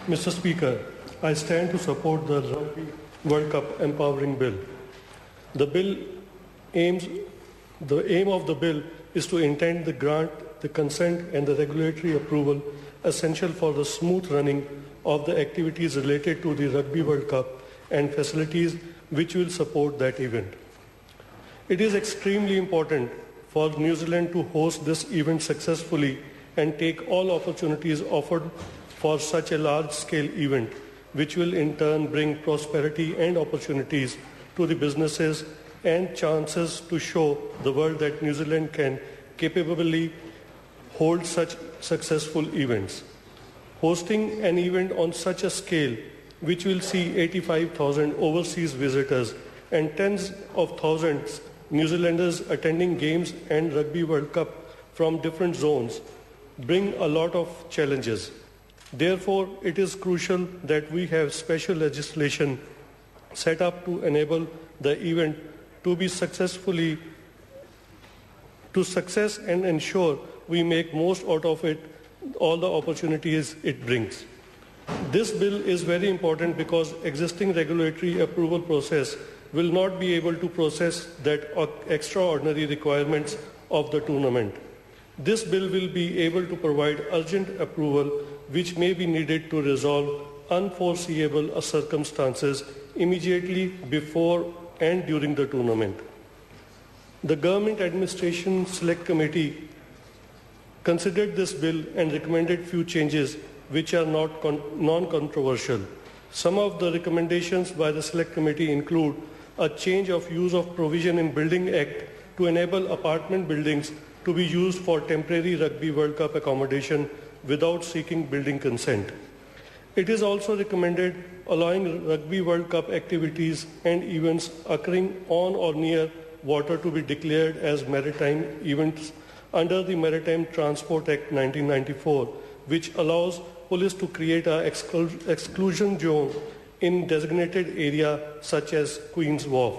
Mr. Speaker, I stand to support the Rugby World Cup Empowering Bill. The aim of the bill is to intend the grant, the consent and the regulatory approval essential for the smooth running of the activities related to the Rugby World Cup and facilities which will support that event. It is extremely important for New Zealand to host this event successfully and take all opportunities offered for such a large-scale event, which will in turn bring prosperity and opportunities to the businesses and chances to show the world that New Zealand can capably hold such successful events. Hosting an event on such a scale, which will see 85,000 overseas visitors and tens of thousands New Zealanders attending games and Rugby World Cup from different zones, bring a lot of challenges. Therefore, it is crucial that we have special legislation set up to enable the event to be success and ensure we make most out of it, all the opportunities it brings. This bill is very important because existing regulatory approval process will not be able to process that extraordinary requirements of the tournament. This bill will be able to provide urgent approval which may be needed to resolve unforeseeable circumstances immediately before and during the tournament. The Government Administration Select Committee considered this bill and recommended few changes which are non-controversial. Some of the recommendations by the Select Committee include a change of use of provision in Building Act to enable apartment buildings to be used for temporary Rugby World Cup accommodation without seeking building consent. It is also recommended allowing Rugby World Cup activities and events occurring on or near water to be declared as maritime events under the Maritime Transport Act 1994, which allows police to create an exclusion zone in designated area such as Queen's Wharf.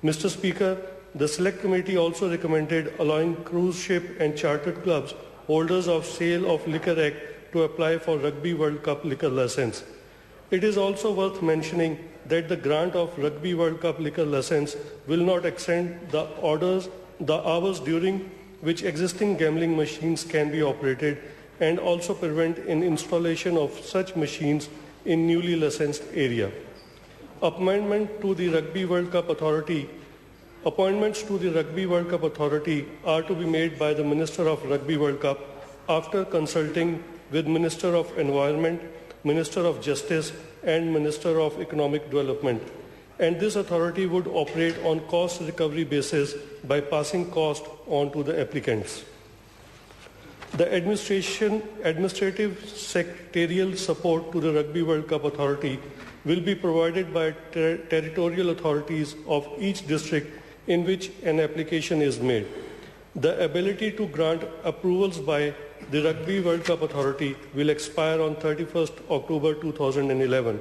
Mr. Speaker, the Select Committee also recommended allowing cruise ship and chartered clubs holders of Sale of Liquor Act to apply for Rugby World Cup liquor license. It is also worth mentioning that the grant of Rugby World Cup liquor license will not extend the hours during which existing gambling machines can be operated and also prevent an installation of such machines in newly licensed area. Appointments to the Rugby World Cup Authority are to be made by the Minister of Rugby World Cup after consulting with Minister of Environment, Minister of Justice and Minister of Economic Development. And this authority would operate on cost recovery basis by passing cost on to the applicants. The administrative secretarial support to the Rugby World Cup Authority will be provided by territorial authorities of each district in which an application is made. The ability to grant approvals by the Rugby World Cup Authority will expire on 31st October 2011.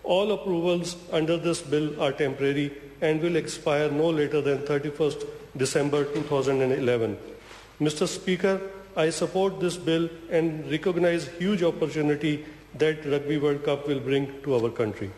All approvals under this bill are temporary and will expire no later than 31st December 2011. Mr. Speaker, I support this bill and recognize huge opportunity that Rugby World Cup will bring to our country.